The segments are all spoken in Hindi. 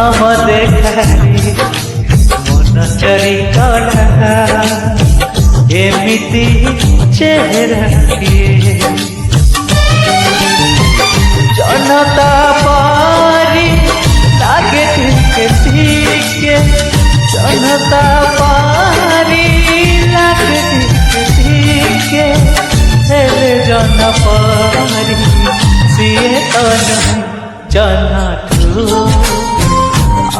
प्रथम देखारी मन चरी कला एमिति चेहरा किए जनता पारी लागे टिके जनता पारी लागे टिके हेले जन पारी सीए जना ठू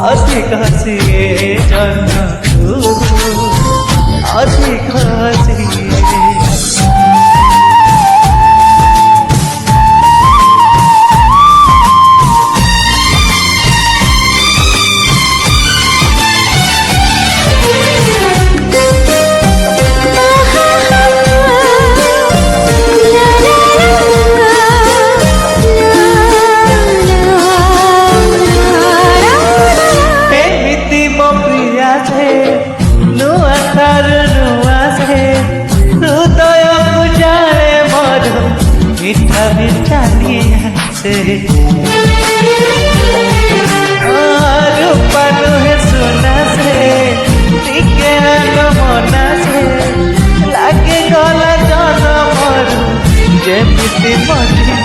अधिक सीए जना ठू अधिक सीए मीठा मीठा से रूपा नुहे सोना से टिके मना से लागे गला जनमर जेमिति मनी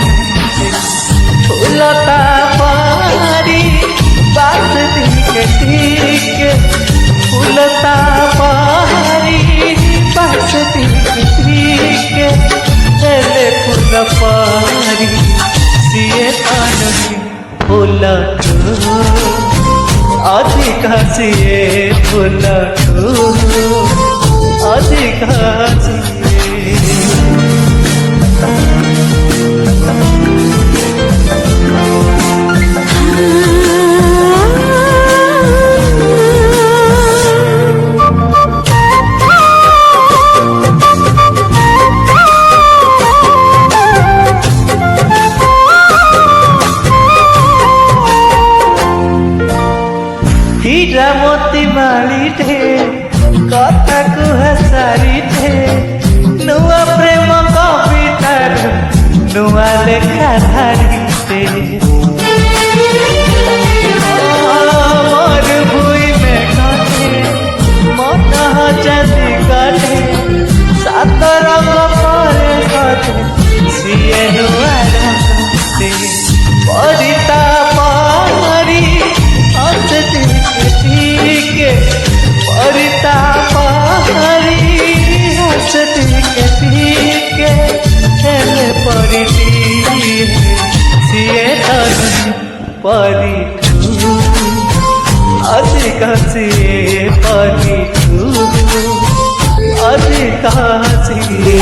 फूलता पारी बास टिके फूलता पारी बास टिके फूल पारी सीए फूल अधिक सीए फूल अधिक हीरा मोती माली थे कथा कुहा सारी थे नुआ प्रेम कवितार नुआ लेखा धारी थे मोर भूई में कथे मन हजाती कथे सात रंग परे कथे सीए नुआ रंगते परिता पारी टिके परिता पारी टिके हेले परी सीए परी अधिक सीए परी अधिक सीए